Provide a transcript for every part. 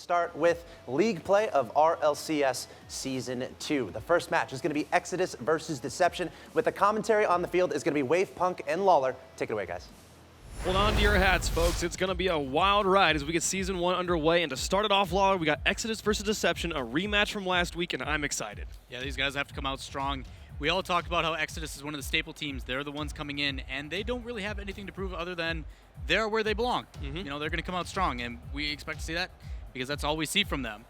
start with league play of RLCS Season 2. The first match is going to be Exodus versus Deception, with the commentary on the field is going to be Wave, Punk, and Lawler. Take it away, guys. Hold on to your hats, folks. It's going to be a wild ride as we get Season 1 underway. And to start it off, Lawler, we got Exodus versus Deception, a rematch from last week, and I'm excited. Yeah, these guys have to come out strong. We all talked about how Exodus is one of the staple teams. They're the ones coming in, and they don't really have anything to prove other than they're where they belong. You know, they're going to come out strong, and we expect to see that because that's all we see from them.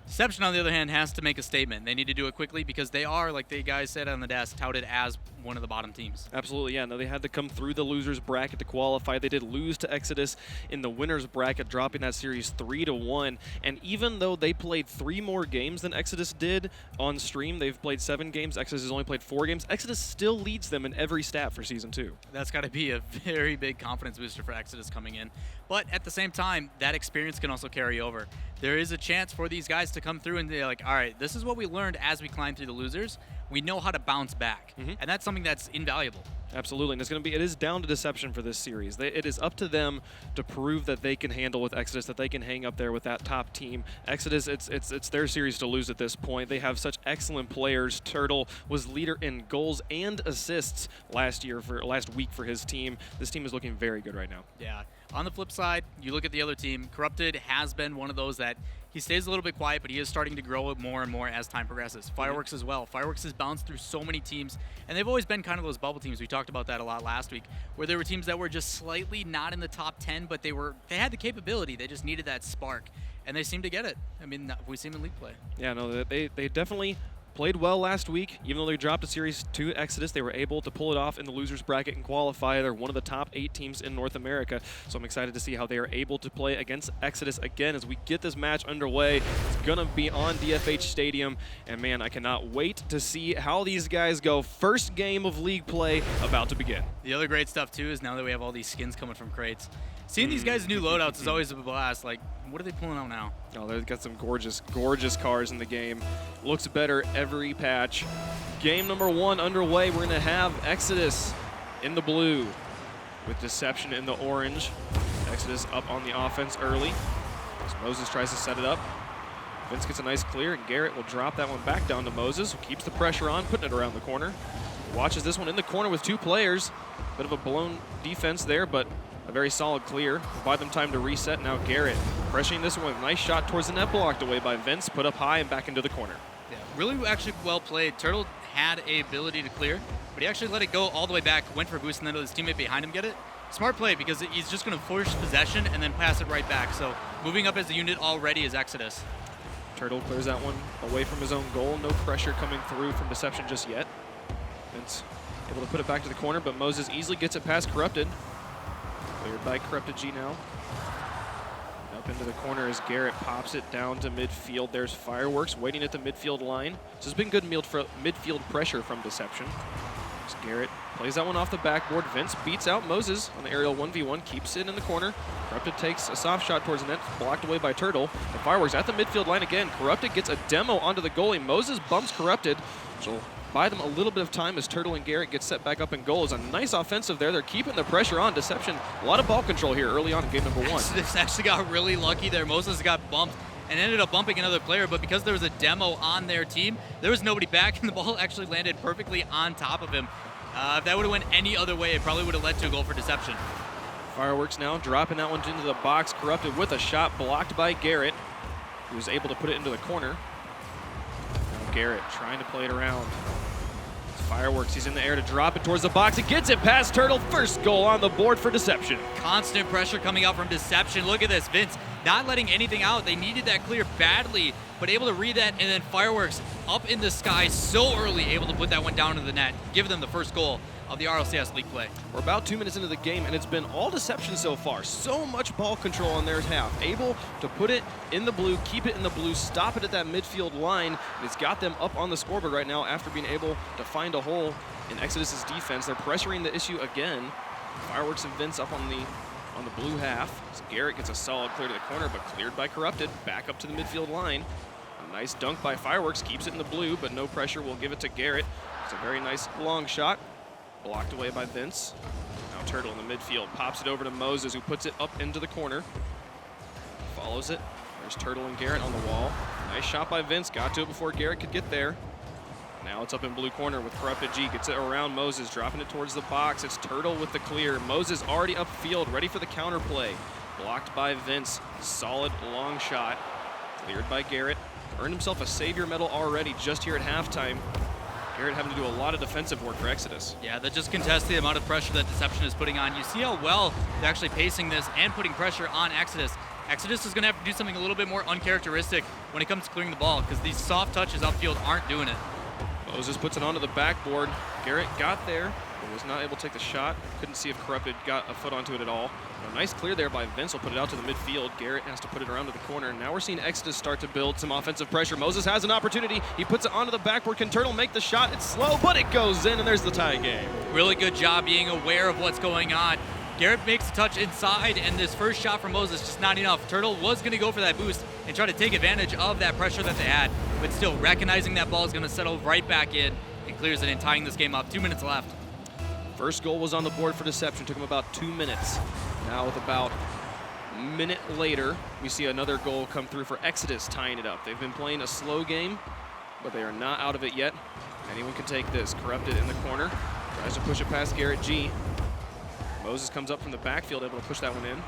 Deception, on the other hand, has to make a statement. They need to do it quickly because they are, like the guys said on the desk, touted as one of the bottom teams. Absolutely, yeah. No, they had to come through the losers bracket to qualify. They did lose to Exodus in the winners bracket, dropping that series 3-1. And even though they played 3 more games than Exodus did on stream, they've played 7 games. Exodus has only played 4 games. Exodus still leads them in every stat for Season 2. That's got to be a very big confidence booster for Exodus coming in. But at the same time, that experience can also carry over. There is a chance for these guys to come through and they're like, all right, this is what we learned as we climb through the losers. We know how to bounce back. And that's something that's invaluable. Absolutely, and it is down to Deception for this series. It is up to them to prove that they can handle with Exodus, that they can hang up there with that top team. Exodus, it's their series to lose at this point. They have such excellent players. Turtle was leader in goals and assists last week for his team. This team is looking very good right now. Yeah. On the flip side, you look at the other team. Corrupted has been one of those that he stays a little bit quiet, but he is starting to grow more and more as time progresses. Fireworks as well. Fireworks has bounced through so many teams, and they've always been kind of those bubble teams. We talked about that a lot last week, where there were teams that were just slightly not in the top 10, but they had the capability. They just needed that spark, and they seem to get it. I mean, we see them in league play. Yeah, no, they definitely played well last week. Even though they dropped a series to Exodus, they were able to pull it off in the losers bracket and qualify. They're one of the top 8 teams in North America, so I'm excited to see how they are able to play against Exodus again as we get this match underway. It's gonna be on DFH Stadium, and man, I cannot wait to see how these guys go. First game of league play about to begin. The other great stuff too is now that we have all these skins coming from crates, seeing these guys' new loadouts is always a blast. Like, what are they pulling out now? Oh, they've got some gorgeous, gorgeous cars in the game. Looks better every patch. Game number 1 underway. We're going to have Exodus in the blue with Deception in the orange. Exodus up on the offense early. As Moses tries to set it up. Vince gets a nice clear, and Garrett will drop that one back down to Moses, who keeps the pressure on, putting it around the corner. Watches this one in the corner with 2 players. Bit of a blown defense there, but a very solid clear. Buy them time to reset. Now Garrett pressuring this one with a nice shot towards the net, blocked away by Vince, put up high and back into the corner. Yeah, really actually well played. Turtle had a ability to clear, but he actually let it go all the way back, went for a boost, and then let his teammate behind him get it. Smart play because he's just going to force possession and then pass it right back. So moving up as a unit already is Exodus. Turtle clears that one away from his own goal. No pressure coming through from Deception just yet. Vince able to put it back to the corner, but Moses easily gets it past Corrupted. Cleared by Corrupted G now. Up into the corner as Garrett pops it down to midfield. There's Fireworks waiting at the midfield line. This has been good midfield pressure from Deception. As Garrett plays that one off the backboard. Vince beats out Moses on the aerial 1v1, keeps it in the corner. Corrupted takes a soft shot towards the net, blocked away by Turtle. And Fireworks at the midfield line again. Corrupted gets a demo onto the goalie. Moses bumps Corrupted, which will buy them a little bit of time as Turtle and Garrett get set back up in goal. It's a nice offensive there. They're keeping the pressure on. Deception, a lot of ball control here early on in game number 1. This actually got really lucky there. Moses got bumped and ended up bumping another player, but because there was a demo on their team, there was nobody back, and the ball actually landed perfectly on top of him. If that would have went any other way, it probably would have led to a goal for Deception. Fireworks now dropping that one into the box. Corrupted with a shot blocked by Garrett, who was able to put it into the corner. Now Garrett trying to play it around. Fireworks, he's in the air to drop it towards the box. He gets it past Turtle. First goal on the board for Deception. Constant pressure coming out from Deception. Look at this, Vince not letting anything out. They needed that clear badly, but able to read that, and then Fireworks up in the sky so early, able to put that one down in the net, give them the first goal of the RLCS league play. We're about 2 minutes into the game, and it's been all Deception so far. So much ball control on their half. Able to put it in the blue, keep it in the blue, stop it at that midfield line, and it's got them up on the scoreboard right now after being able to find a hole in Exodus's defense. They're pressuring the issue again. Fireworks and Vince up on the blue half. So Garrett gets a solid clear to the corner, but cleared by Corrupted. Back up to the midfield line. A nice dunk by Fireworks, keeps it in the blue, but no pressure. We'll give it to Garrett. It's a very nice long shot. Blocked away by Vince. Now Turtle in the midfield, pops it over to Moses, who puts it up into the corner. Follows it. There's Turtle and Garrett on the wall. Nice shot by Vince. Got to it before Garrett could get there. Now it's up in blue corner with Corrupted G. Gets it around Moses, dropping it towards the box. It's Turtle with the clear. Moses already upfield, ready for the counter play. Blocked by Vince. Solid long shot. Cleared by Garrett. Earned himself a Savior medal already just here at halftime. Garrett having to do a lot of defensive work for Exodus. Yeah, that just contests the amount of pressure that Deception is putting on. You see how well they're actually pacing this and putting pressure on Exodus. Exodus is going to have to do something a little bit more uncharacteristic when it comes to clearing the ball because these soft touches upfield aren't doing it. Moses puts it onto the backboard. Garrett got there, but was not able to take the shot. Couldn't see if Corrupted got a foot onto it at all. A nice clear there by Vince. Will put it out to the midfield. Garrett has to put it around to the corner. Now we're seeing Exodus start to build some offensive pressure. Moses has an opportunity. He puts it onto the backboard. Can Turtle make the shot? It's slow, but it goes in, and there's the tie game. Really good job being aware of what's going on. Garrett makes a touch inside, and this first shot from Moses just not enough. Turtle was going to go for that boost and try to take advantage of that pressure that they had, but still recognizing that ball is going to settle right back in and clears it and tying this game up. 2 minutes left. First goal was on the board for Deception. Took him about 2 minutes. Now with about a minute later, we see another goal come through for Exodus, tying it up. They've been playing a slow game, but they are not out of it yet. Anyone can take this. Corrupted in the corner. Tries to push it past Garrett G. Moses comes up from the backfield, able to push that one in.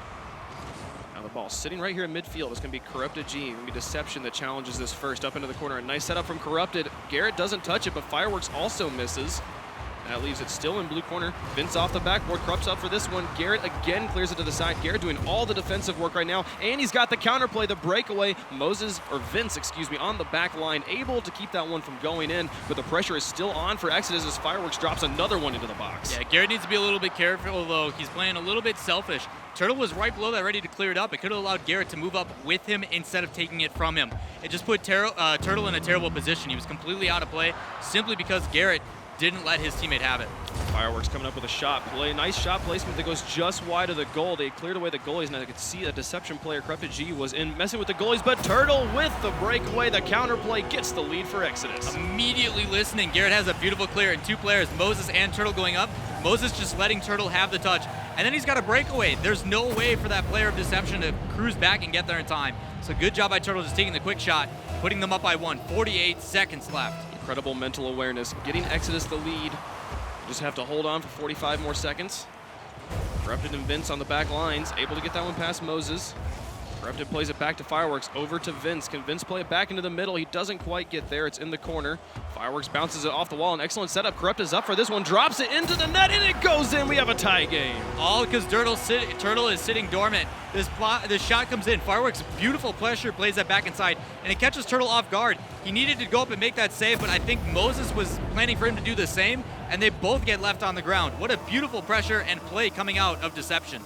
Now the ball sitting right here in midfield. It's going to be Corrupted G. It's going to be Deception that challenges this first. Up into the corner. A nice setup from Corrupted. Garrett doesn't touch it, but Fireworks also misses. That leaves it still in blue corner. Vince off the backboard. Corrupt's up for this one. Garrett again clears it to the side. Garrett doing all the defensive work right now. And he's got the counterplay, the breakaway. Vince, on the back line, able to keep that one from going in. But the pressure is still on for Exodus as Fireworks drops another one into the box. Yeah, Garrett needs to be a little bit careful, though. He's playing a little bit selfish. Turtle was right below that, ready to clear it up. It could have allowed Garrett to move up with him instead of taking it from him. It just put Turtle in a terrible position. He was completely out of play simply because Garrett didn't let his teammate have it. Fireworks coming up with a shot play. Nice shot placement that goes just wide of the goal. They cleared away the goalies. Now they could see a Deception player, Corrupted G, was in messing with the goalies, but Turtle with the breakaway, the counter play, gets the lead for Exodus. Immediately listening, Garrett has a beautiful clear and two players, Moses and Turtle going up. Moses just letting Turtle have the touch, and then he's got a breakaway. There's no way for that player of Deception to cruise back and get there in time. So good job by Turtle just taking the quick shot, putting them up by one. 48 seconds left. Incredible mental awareness, getting Exodus the lead. Just have to hold on for 45 more seconds. Corrupted and Vince on the back lines, able to get that one past Moses. Corrupted plays it back to Fireworks, over to Vince. Can Vince play it back into the middle? He doesn't quite get there. It's in the corner. Fireworks bounces it off the wall. An excellent setup. Corrupted is up for this one, drops it into the net, and it goes in. We have a tie game. All because Turtle is sitting dormant. This shot comes in. Fireworks, beautiful pressure, plays that back inside, and it catches Turtle off guard. He needed to go up and make that save, but I think Moses was planning for him to do the same, and they both get left on the ground. What a beautiful pressure and play coming out of Deception.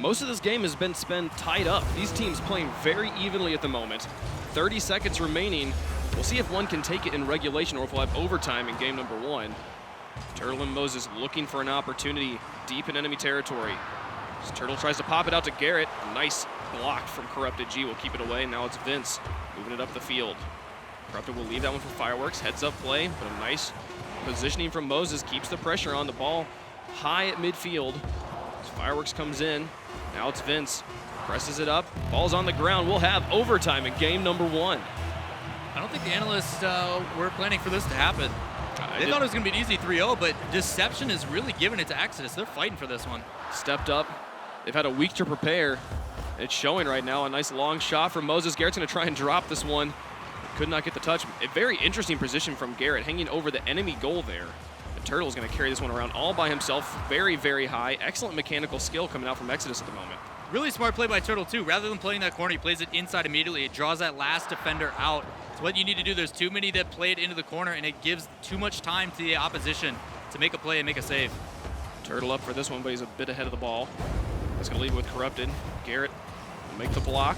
Most of this game has been spent tied up. These teams playing very evenly at the moment. 30 seconds remaining. We'll see if one can take it in regulation or if we'll have overtime in game number one. Turtle and Moses looking for an opportunity deep in enemy territory. As Turtle tries to pop it out to Garrett. Nice block from Corrupted G. Will keep it away. Now it's Vince moving it up the field. Corrupted will leave that one for Fireworks. Heads up play, but a nice positioning from Moses keeps the pressure on the ball high at midfield. As Fireworks comes in. Now it's Vince, presses it up, ball's on the ground. We'll have overtime in game number one. I don't think the analysts were planning for this to happen. They thought it was going to be an easy 3-0, but Deception is really giving it to Exodus. They're fighting for this one. Stepped up. They've had a week to prepare. It's showing right now. A nice long shot from Moses. Garrett's going to try and drop this one. Could not get the touch. A very interesting position from Garrett, hanging over the enemy goal there. Turtle's going to carry this one around all by himself. Very, very high. Excellent mechanical skill coming out from Exodus at the moment. Really smart play by Turtle, too. Rather than playing that corner, he plays it inside immediately. It draws that last defender out. It's what you need to do. There's too many that play it into the corner, and it gives too much time to the opposition to make a play and make a save. Turtle up for this one, but he's a bit ahead of the ball. He's going to leave it with Corrupted. Garrett will make the block.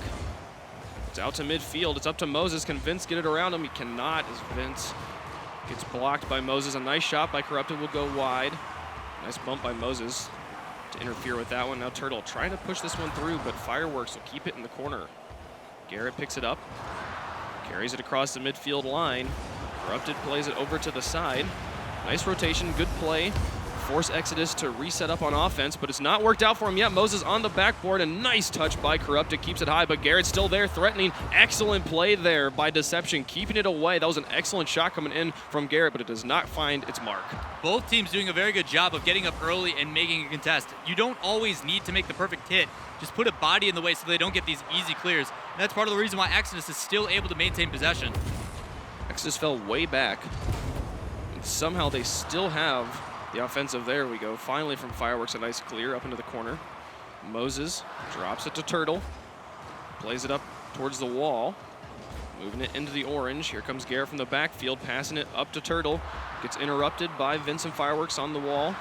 It's out to midfield. It's up to Moses. Can Vince get it around him? He cannot, as Vince gets blocked by Moses. A nice shot by Corrupted will go wide. Nice bump by Moses to interfere with that one. Now Turtle trying to push this one through, but Fireworks will keep it in the corner. Garrett picks it up, carries it across the midfield line. Corrupted plays it over to the side. Nice rotation, good play force Exodus to reset up on offense, but it's not worked out for him yet. Moses on the backboard, a nice touch by Corrupted, keeps it high, but Garrett's still there, threatening. Excellent play there by Deception, keeping it away. That was an excellent shot coming in from Garrett, but it does not find its mark. Both teams doing a very good job of getting up early and making a contest. You don't always need to make the perfect hit. Just put a body in the way so they don't get these easy clears. And that's part of the reason why Exodus is still able to maintain possession. Exodus fell way back. And somehow they still have the offensive. There we go. Finally from Fireworks, a nice clear up into the corner. Moses drops it to Turtle. Plays it up towards the wall. Moving it into the orange. Here comes Garrett from the backfield, passing it up to Turtle. Gets interrupted by Vincent Fireworks on the wall.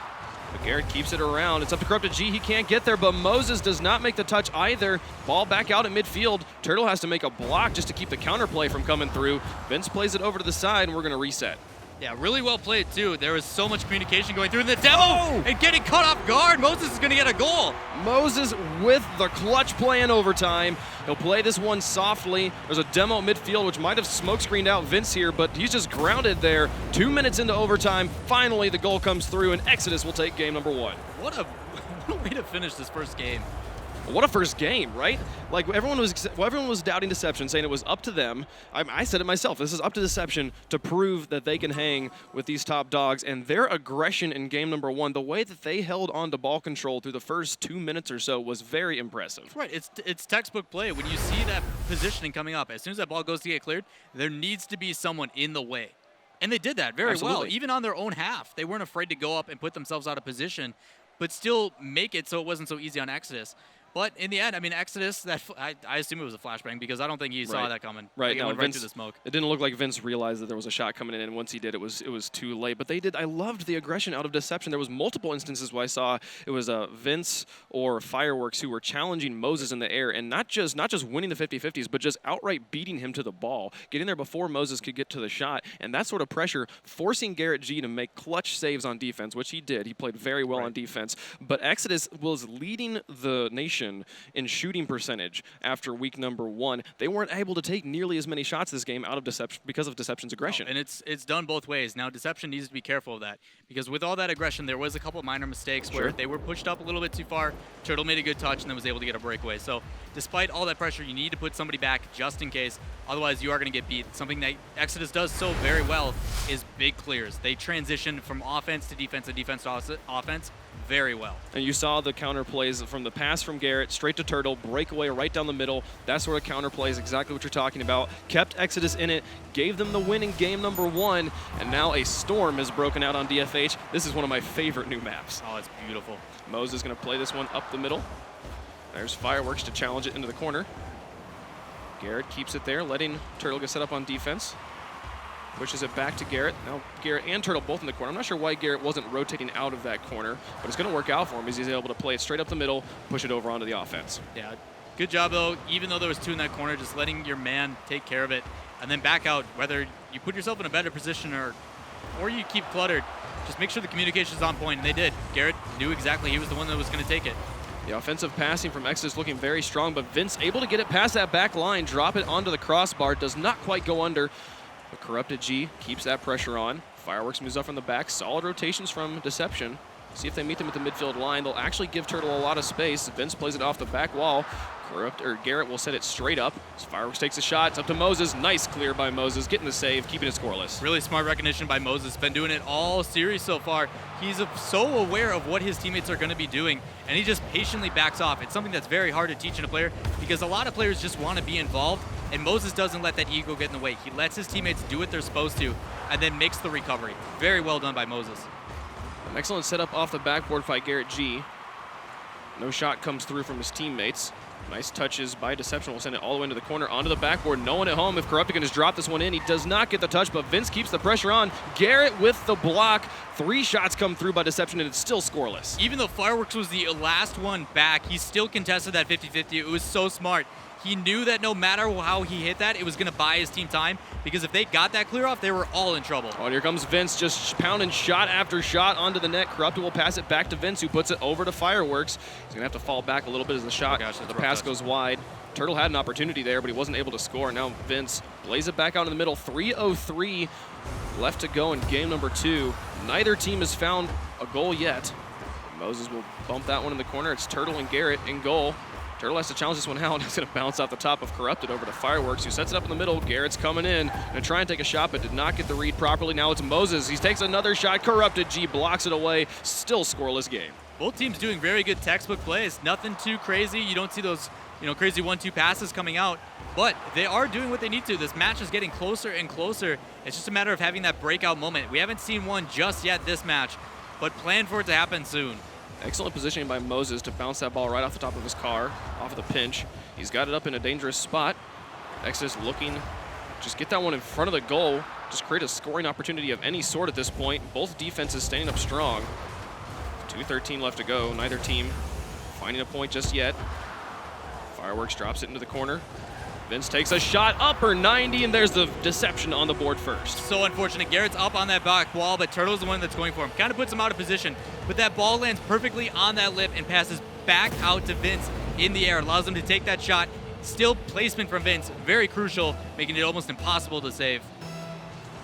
But Garrett keeps it around. It's up to Corrupted G. He can't get there, but Moses does not make the touch either. Ball back out at midfield. Turtle has to make a block just to keep the counterplay from coming through. Vince plays it over to the side, and we're going to reset. Yeah, really well played, too. There was so much communication going through in the demo, and getting caught off guard. Moses is going to get a goal. Moses with the clutch play in overtime. He'll play this one softly. There's a demo at midfield, which might have smoke-screened out Vince here, but he's just grounded there. 2 minutes into overtime, finally the goal comes through, and Exodus will take game number 1. What a way to finish this first game. What a first game, right? Like everyone was doubting Deception, saying it was up to them. I said it myself. This is up to Deception to prove that they can hang with these top dogs, and their aggression in game number 1, the way that they held on to ball control through the first 2 minutes or so was very impressive. Right, it's textbook play. When you see that positioning coming up, as soon as that ball goes to get cleared, there needs to be someone in the way. And they did that very well, even on their own half. They weren't afraid to go up and put themselves out of position, but still make it so it wasn't so easy on Exodus. But in the end, I mean, Exodus, I assume it was a flashbang because I don't think he saw that coming. Right, it went right through the smoke. It didn't look like Vince realized that there was a shot coming in, and once he did, it was too late. But they did. I loved the aggression out of Deception. There was multiple instances where I saw it was Vince or Fireworks who were challenging Moses in the air, and not just winning the 50-50s, but just outright beating him to the ball, getting there before Moses could get to the shot, and that sort of pressure forcing Garrett G to make clutch saves on defense, which he did. He played very well on defense. But Exodus was leading the nation in shooting percentage after week number 1. They weren't able to take nearly as many shots this game out of Deception because of Deception's aggression. And it's done both ways. Now Deception needs to be careful of that because with all that aggression, there was a couple minor mistakes where they were pushed up a little bit too far. Turtle made a good touch and then was able to get a breakaway. So despite all that pressure, you need to put somebody back just in case. Otherwise, you are going to get beat. Something that Exodus does so very well is big clears. They transition from offense to defense and defense to offense very well. And you saw the counter plays from the pass from Garrett straight to Turtle, breakaway right down the middle. That sort of counter play is exactly what you're talking about. Kept Exodus in it, gave them the win in game number 1, and now a storm has broken out on DFH. This is one of my favorite new maps. Oh, it's beautiful. Moses is going to play this one up the middle. There's Fireworks to challenge it into the corner. Garrett keeps it there, letting Turtle get set up on defense. Pushes it back to Garrett. Now Garrett and Turtle both in the corner. I'm not sure why Garrett wasn't rotating out of that corner, but it's going to work out for him as he's able to play it straight up the middle, push it over onto the offense. Yeah, good job, though. Even though there was 2 in that corner, just letting your man take care of it and then back out, whether you put yourself in a better position or you keep cluttered, just make sure the communication is on point, and they did. Garrett knew exactly he was the one that was going to take it. The offensive passing from Exodus looking very strong, but Vince able to get it past that back line, drop it onto the crossbar, does not quite go under. But Corrupted G keeps that pressure on. Fireworks moves up from the back. Solid rotations from Deception. See if they meet them at the midfield line. They'll actually give Turtle a lot of space. Vince plays it off the back wall. Garrett will set it straight up. Fireworks takes a shot. It's up to Moses. Nice clear by Moses. Getting the save, keeping it scoreless. Really smart recognition by Moses. Been doing it all series so far. He's so aware of what his teammates are going to be doing, and he just patiently backs off. It's something that's very hard to teach in a player because a lot of players just want to be involved, and Moses doesn't let that ego get in the way. He lets his teammates do what they're supposed to and then makes the recovery. Very well done by Moses. An excellent setup off the backboard by Garrett G. No shot comes through from his teammates. Nice touches by Deception. Will send it all the way into the corner, onto the backboard. No one at home. If Corrupted can just drop this one in, he does not get the touch, but Vince keeps the pressure on. Garrett with the block. 3 shots come through by Deception, and it's still scoreless. Even though Fireworks was the last one back, he still contested that 50-50. It was so smart. He knew that no matter how he hit that, it was going to buy his team time, because if they got that clear off, they were all in trouble. Oh, and here comes Vince, just pounding shot after shot onto the net. Corrupted will pass it back to Vince, who puts it over to Fireworks. He's going to have to fall back a little bit as the pass goes wide. Turtle had an opportunity there, but he wasn't able to score. Now Vince plays it back out in the middle. 3:03 left to go in game number 2. Neither team has found a goal yet. Moses will bump that one in the corner. It's Turtle and Garrett in goal. Turtle has to challenge this one out. It's going to bounce off the top of Corrupted over to Fireworks, who sets it up in the middle. Garrett's coming in. Going to try and take a shot, but did not get the read properly. Now it's Moses. He takes another shot. Corrupted G blocks it away. Still scoreless game. Both teams doing very good textbook plays. Nothing too crazy. You don't see those crazy 1-2 passes coming out, but they are doing what they need to. This match is getting closer and closer. It's just a matter of having that breakout moment. We haven't seen one just yet this match, but plan for it to happen soon. Excellent positioning by Moses to bounce that ball right off the top of his car, off of the pinch. He's got it up in a dangerous spot. Exodus looking, just get that one in front of the goal, just create a scoring opportunity of any sort at this point. Both defenses standing up strong. 2:13 left to go. Neither team finding a point just yet. Fireworks drops it into the corner. Vince takes a shot, upper 90, and there's the deception on the board first. So unfortunate. Garrett's up on that back wall, but Turtle's the one that's going for him. Kind of puts him out of position, but that ball lands perfectly on that lip and passes back out to Vince in the air. Allows him to take that shot. Still placement from Vince, very crucial, making it almost impossible to save.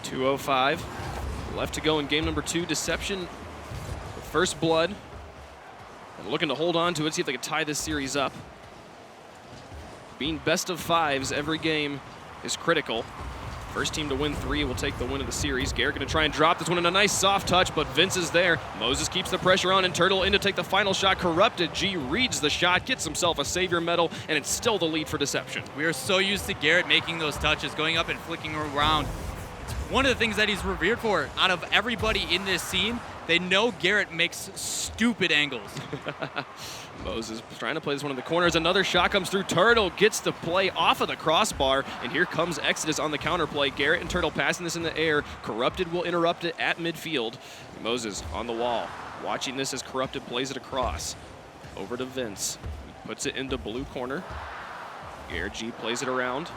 2:05 left to go in game number 2. Deception, first blood. And looking to hold on to it, see if they can tie this series up. Being best of 5s every game is critical. First team to win 3 will take the win of the series. Garrett going to try and drop this one in a nice soft touch, but Vince is there. Moses keeps the pressure on, and Turtle in to take the final shot. Corrupted G reads the shot, gets himself a savior medal, and it's still the lead for Deception. We are so used to Garrett making those touches, going up and flicking around. It's one of the things that he's revered for. Out of everybody in this scene, they know Garrett makes stupid angles. Moses trying to play this one in the corners. Another shot comes through. Turtle gets the play off of the crossbar, and here comes Exodus on the counterplay. Garrett and Turtle passing this in the air. Corrupted will interrupt it at midfield. Moses on the wall, watching this as Corrupted plays it across. Over to Vince. He puts it into blue corner. Garrett G plays it around.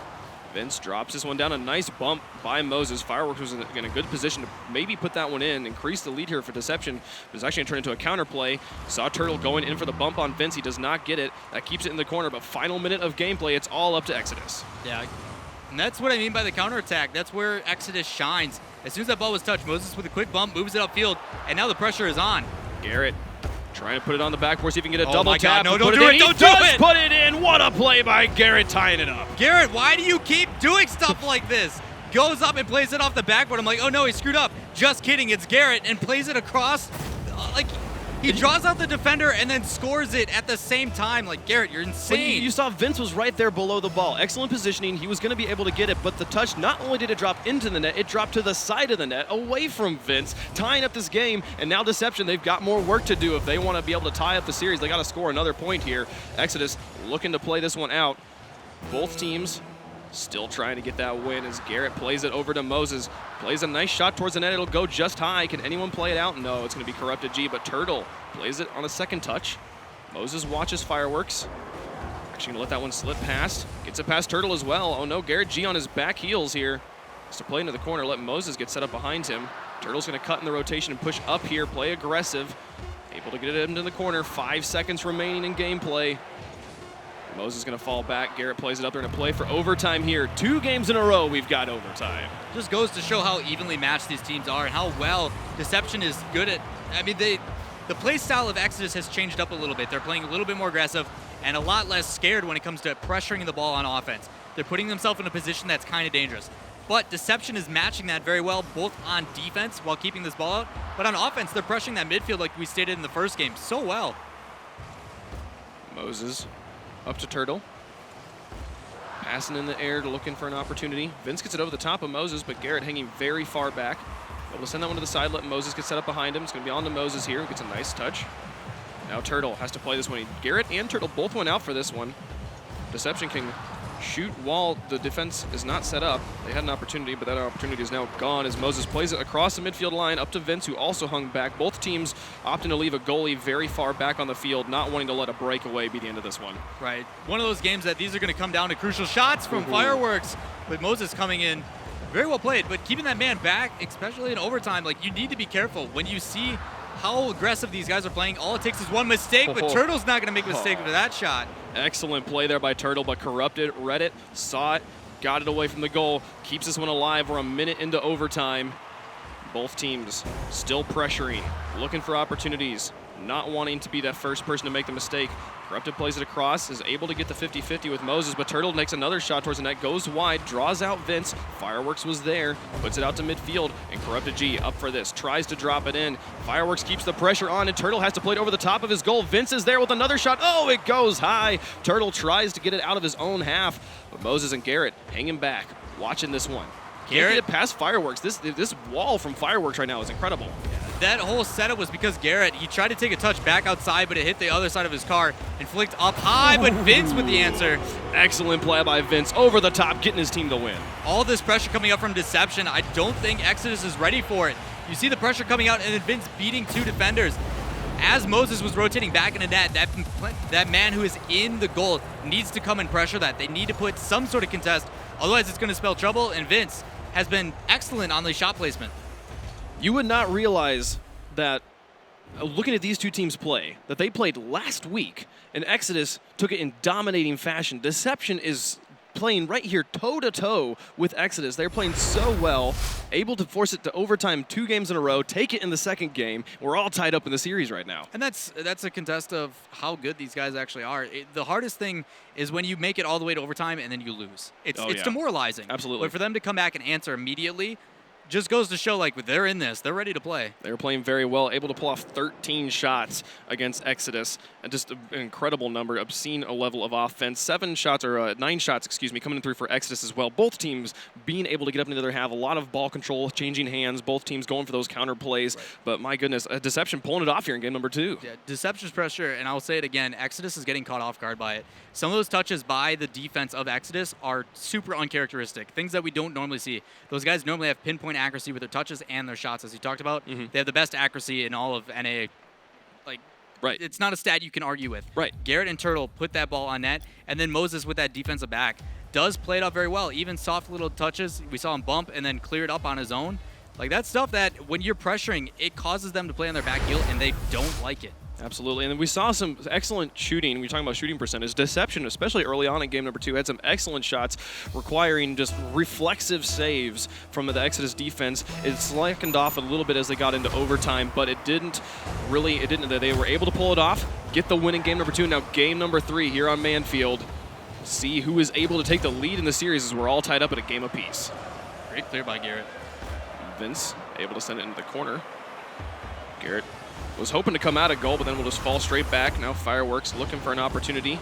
Vince drops this one down. A nice bump by Moses. Fireworks was in a good position to maybe put that one in, increase the lead here for Deception. It was actually going to turn into a counterplay. Saw Turtle going in for the bump on Vince. He does not get it. That keeps it in the corner, but final minute of gameplay, it's all up to Exodus. Yeah, and that's what I mean by the counterattack. That's where Exodus shines. As soon as that ball was touched, Moses with a quick bump moves it upfield, and now the pressure is on. Garrett trying to put it on the backboard, see if he can get a Oh double my tap. God, no, don't do it, don't do it! Put it in. What a play by Garrett, tying it up. Garrett, why do you keep doing stuff like this? Goes up and plays it off the backboard. I'm like, oh no, he screwed up. Just kidding, it's Garrett, and plays it across. Like, he draws out the defender and then scores it at the same time. Like, Garrett, you're insane. You saw Vince was right there below the ball. Excellent positioning. He was going to be able to get it, but the touch, not only did it drop into the net, it dropped to the side of the net, away from Vince, tying up this game. And now Deception, they've got more work to do if they want to be able to tie up the series. They got to score another point here. Exodus looking to play this one out. Both teams still trying to get that win as Garrett plays it over to Moses. Plays a nice shot towards the net. It'll go just high. Can anyone play it out? No, it's going to be Corrupted G, but Turtle plays it on a second touch. Moses watches Fireworks. Actually going to let that one slip past. Gets it past Turtle as well. Oh no, Garrett G on his back heels here. Has to play into the corner, let Moses get set up behind him. Turtle's going to cut in the rotation and push up here, play aggressive. Able to get it into the corner. 5 seconds remaining in gameplay. Moses is going to fall back. Garrett plays it up there in a play for overtime here. 2 games in a row we've got overtime. Just goes to show how evenly matched these teams are and how well Deception is good at. I mean, the play style of Exodus has changed up a little bit. They're playing a little bit more aggressive and a lot less scared when it comes to pressuring the ball on offense. They're putting themselves in a position that's kind of dangerous. But Deception is matching that very well, both on defense while keeping this ball out, but on offense, they're pressuring that midfield like we stated in the first game so well. Moses up to Turtle. Passing in the air to looking for an opportunity. Vince gets it over the top of Moses, but Garrett hanging very far back. Able to send that one to the side, let Moses get set up behind him. It's going to be on to Moses here. Gets a nice touch. Now Turtle has to play this one. Garrett and Turtle both went out for this one. Deception can shoot while the defense is not set up. They had an opportunity, but that opportunity is now gone as Moses plays it across the midfield line up to Vince, who also hung back. Both teams opting to leave a goalie very far back on the field, not wanting to let a breakaway be the end of this one. Right. One of those games that these are going to come down to crucial shots from Fireworks, with Moses coming in. Very well played, but keeping that man back, especially in overtime, like, you need to be careful. When you see how aggressive these guys are playing, all it takes is one mistake, but Turtle's not going to make a mistake with that shot. Excellent play there by Turtle, but Corrupted read it, saw it, got it away from the goal, keeps this one alive. We're a minute into overtime. Both teams still pressuring, looking for opportunities, not wanting to be that first person to make the mistake. Corrupted plays it across, is able to get the 50-50 with Moses, but Turtle makes another shot towards the net, goes wide, draws out Vince. Fireworks was there, puts it out to midfield, and Corrupted G up for this, tries to drop it in. Fireworks keeps the pressure on, and Turtle has to play it over the top of his goal. Vince is there with another shot. Oh, it goes high. Turtle tries to get it out of his own half, but Moses and Garrett hanging back, watching this one. Garrett get it past Fireworks. This wall from Fireworks right now is incredible. That whole setup was because Garrett, he tried to take a touch back outside, but it hit the other side of his car and flicked up high, but Vince with the answer. Excellent play by Vince, over the top, getting his team the win. All this pressure coming up from Deception, I don't think Exodus is ready for it. You see the pressure coming out, and then Vince beating two defenders. As Moses was rotating back in the net, that man who is in the goal needs to come and pressure that. They need to put some sort of contest, otherwise it's going to spell trouble, and Vince has been excellent on the shot placement. You would not realize that, looking at these two teams play, that they played last week, and Exodus took it in dominating fashion. Deception is playing right here toe-to-toe with Exodus. They're playing so well, able to force it to overtime 2 games in a row, take it in the second game. We're all tied up in the series right now. And that's a contest of how good these guys actually are. The hardest thing is when you make it all the way to overtime and then you lose. It's demoralizing. Absolutely. But for them to come back and answer immediately, just goes to show, like, they're in this. They're ready to play. They were playing very well, able to pull off 13 shots against Exodus. And just an incredible number, obscene a level of offense. 9 shots, coming through for Exodus as well. Both teams being able to get up into their half. A lot of ball control, changing hands. Both teams going for those counter plays. Right. But my goodness, Deception pulling it off here in game number 2. Yeah, Deception's pressure, and I'll say it again, Exodus is getting caught off guard by it. Some of those touches by the defense of Exodus are super uncharacteristic. Things that we don't normally see. Those guys normally have pinpoint accuracy with their touches and their shots, as you talked about. They have the best accuracy in all of NA. Right. It's not a stat you can argue with. Right. Garrett and Turtle put that ball on net, and then Moses with that defensive back does play it up very well. Even soft little touches, we saw him bump and then clear it up on his own. Like, that's stuff that when you're pressuring, it causes them to play on their back heel, and they don't like it. Absolutely, and we saw some excellent shooting. We're talking about shooting percentage. Deception, especially early on in game number 2, had some excellent shots requiring just reflexive saves from the Exodus defense. It slackened off a little bit as they got into overtime, but it didn't. They were able to pull it off, get the win in game number 2. Now game number 3 here on Manfield. See who is able to take the lead in the series as we're all tied up at a game apiece. Great clear by Garrett. Vince able to send it into the corner. Garrett was hoping to come out of goal, but then will just fall straight back. Now Fireworks looking for an opportunity.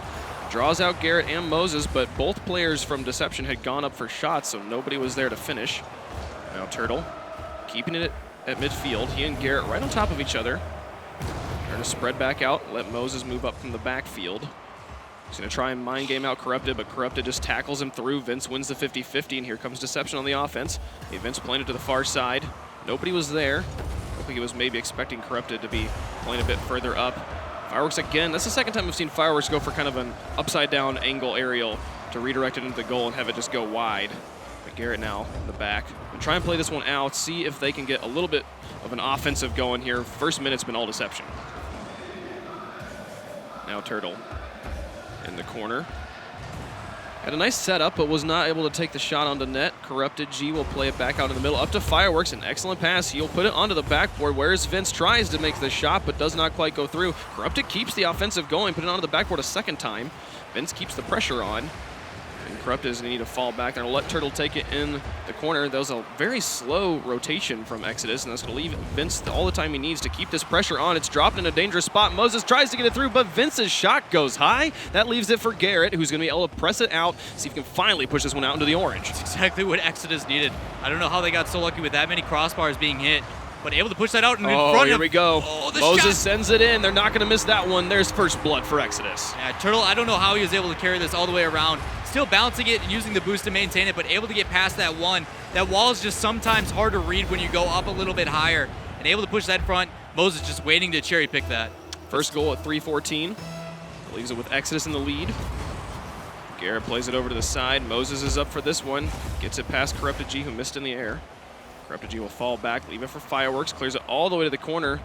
Draws out Garrett and Moses, but both players from Deception had gone up for shots, so nobody was there to finish. Now Turtle keeping it at midfield. He and Garrett right on top of each other. They're going to spread back out, let Moses move up from the backfield. He's going to try and mind game out Corrupted, but Corrupted just tackles him through. Vince wins the 50-50, and here comes Deception on the offense. Vince playing it to the far side. Nobody was there. I think he was maybe expecting Corrupted to be playing a bit further up. Fireworks again. That's the second time we've seen Fireworks go for kind of an upside-down angle aerial to redirect it into the goal and have it just go wide. But Garrett now in the back. We'll try and play this one out, see if they can get a little bit of an offensive going here. First minute's been all Deception. Now Turtle in the corner. Had a nice setup, but was not able to take the shot onto net. Corrupted G will play it back out in the middle, up to Fireworks. An excellent pass. He'll put it onto the backboard. Whereas Vince tries to make the shot, but does not quite go through. Corrupted keeps the offensive going, put it onto the backboard a second time. Vince keeps the pressure on. And Corrupted is going to need to fall back there. Let Turtle take it in the corner. That was a very slow rotation from Exodus, and that's going to leave Vince all the time he needs to keep this pressure on. It's dropped in a dangerous spot. Moses tries to get it through, but Vince's shot goes high. That leaves it for Garrett, who's going to be able to press it out, see if he can finally push this one out into the orange. That's exactly what Exodus needed. I don't know how they got so lucky with that many crossbars being hit. but able to push that out in Oh, front here of. we go. Oh, the Moses shot. sends it in. They're not going to miss that one. There's first blood for Exodus. Yeah, Turtle, I don't know how he was able to carry this all the way around. Still bouncing it and using the boost to maintain it, but able to get past that one. That wall is just sometimes hard to read when you go up a little bit higher. And able to push that in front. Moses just waiting to cherry pick that. First goal at 3:14. Leaves it with Exodus in the lead. Garrett plays it over to the side. Moses is up for this one. Gets it past Corrupted G, who missed in the air. Corrupted G will fall back, leave it for Fireworks. Clears it all the way to the corner.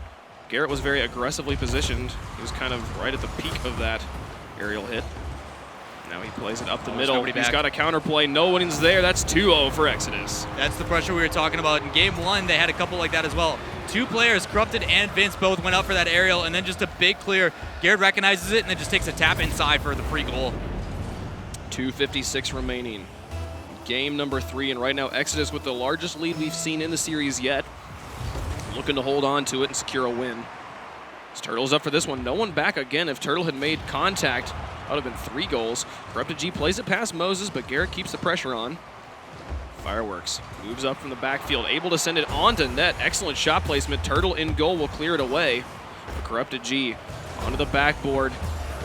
Garrett was very aggressively positioned. He was kind of right at the peak of that aerial hit. Now he plays it up the middle. He's got a counterplay. No one's there. That's 2-0 for Exodus. That's the pressure we were talking about. In game one, they had a couple like that as well. Two players, Corrupted and Vince, both went out for that aerial, and then just a big clear. Garrett recognizes it and then just takes a tap inside for the free goal. 2:56 remaining. Game number 3, and right now Exodus with the largest lead we've seen in the series yet. Looking to hold on to it and secure a win. As Turtle's up for this one. No one back again. If Turtle had made contact, that would have been 3 goals. Corrupted G plays it past Moses, but Garrett keeps the pressure on. Fireworks moves up from the backfield, able to send it onto net. Excellent shot placement. Turtle in goal will clear it away. But Corrupted G onto the backboard.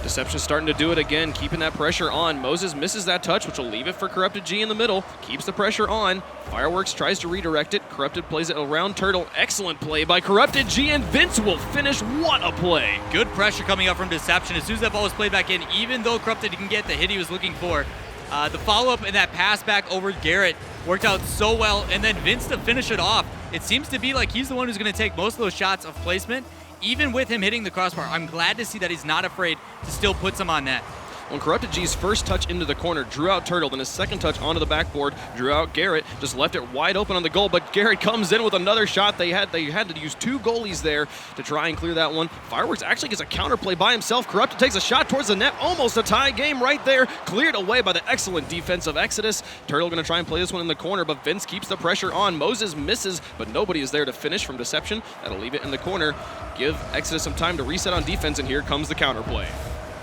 Deception's starting to do it again, keeping that pressure on. Moses misses that touch, which will leave it for Corrupted G in the middle. Keeps the pressure on. Fireworks tries to redirect it. Corrupted plays it around Turtle. Excellent play by Corrupted G, and Vince will finish. What a play. Good pressure coming up from Deception. As soon as that ball was played back in, even though Corrupted didn't get the hit he was looking for, the follow-up and that pass back over Garrett worked out so well. And then Vince to finish it off. It seems to be like he's the one who's going to take most of those shots of placement. Even with him hitting the crossbar, I'm glad to see that he's not afraid to still put some on net. When Corrupted G's first touch into the corner drew out Turtle, then his second touch onto the backboard drew out Garrett, just left it wide open on the goal, but Garrett comes in with another shot. They had to use 2 goalies there to try and clear that one. Fireworks actually gets a counterplay by himself. Corrupted takes a shot towards the net, almost a tie game right there, cleared away by the excellent defense of Exodus. Turtle going to try and play this one in the corner, but Vince keeps the pressure on. Moses misses, but nobody is there to finish from Deception. That'll leave it in the corner. Give Exodus some time to reset on defense, and here comes the counterplay.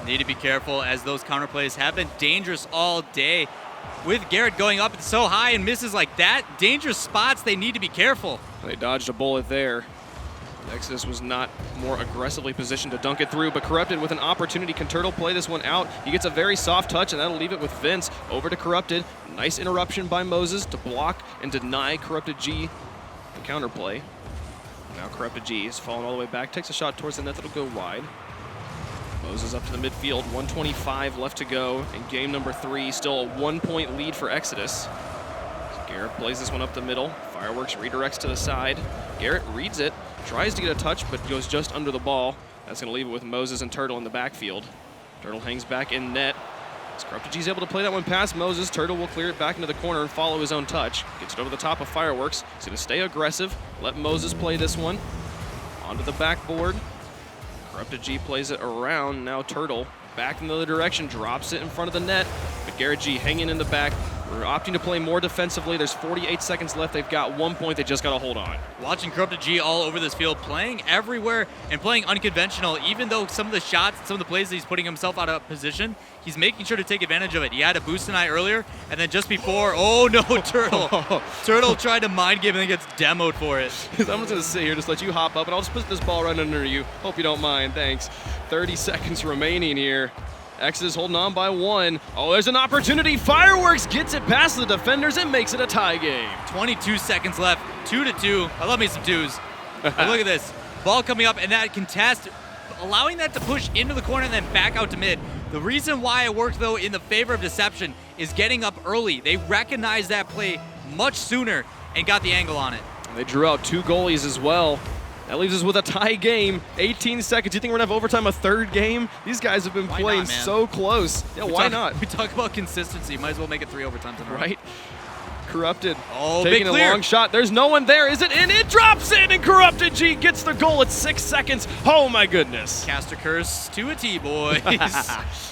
Need to be careful, as those counterplays have been dangerous all day. With Garrett going up so high and misses like that, dangerous spots, they need to be careful. They dodged a bullet there. Exodus was not more aggressively positioned to dunk it through, but Corrupted with an opportunity. Can Turtle play this one out? He gets a very soft touch, and that'll leave it with Vince. Over to Corrupted. Nice interruption by Moses to block and deny Corrupted G the counterplay. Now Corrupted G is falling all the way back, takes a shot towards the net that'll go wide. Moses up to the midfield, 1:25 left to go in game number 3. Still a 1-point lead for Exodus. Garrett plays this one up the middle. Fireworks redirects to the side. Garrett reads it, tries to get a touch, but goes just under the ball. That's going to leave it with Moses and Turtle in the backfield. Turtle hangs back in net. As Corrupted G's able to play that one past Moses, Turtle will clear it back into the corner and follow his own touch. Gets it over the top of Fireworks. He's going to stay aggressive, let Moses play this one. Onto the backboard. Corrupted G plays it around. Now Turtle back in the other direction, drops it in front of the net. But Garrett G hanging in the back. We're opting to play more defensively. There's 48 seconds left. They've got 1 point. They just got to hold on. Watching Corrupted G all over this field, playing everywhere and playing unconventional, even though some of the shots, some of the plays that he's putting himself out of position, he's making sure to take advantage of it. He had a boost tonight earlier, and then just before, oh no, Turtle. Turtle tried to mind game and then gets demoed for it. I'm just going to sit here, just let you hop up, and I'll just put this ball right under you. Hope you don't mind. Thanks. 30 seconds remaining here. Exodus holding on by 1. Oh, there's an opportunity. Fireworks gets it past the defenders and makes it a tie game. 22 seconds left, 2-2. I love me some 2s. But look at this. Ball coming up, and that contest, allowing that to push into the corner and then back out to mid. The reason why it worked, though, in the favor of Deception is getting up early. They recognized that play much sooner and got the angle on it. They drew out 2 goalies as well. That leaves us with a tie game. 18 seconds. You think we're going to have overtime a 3rd game? These guys have been playing so close. Yeah, why not? We talk about consistency. Might as well make it 3 overtimes in a row. Right? Corrupted. Oh, taking big clear. A long shot. There's no one there. Is it in? It drops in, and Corrupted G gets the goal at 6 seconds. Oh, my goodness. Caster curse to a T, boys.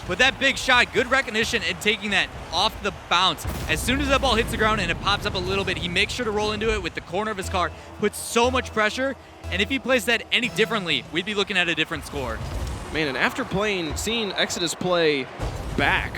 But that big shot, good recognition and taking that off the bounce. As soon as that ball hits the ground and it pops up a little bit, he makes sure to roll into it with the corner of his car, puts so much pressure. And if he plays that any differently, we'd be looking at a different score. Man, and after seeing Exodus play back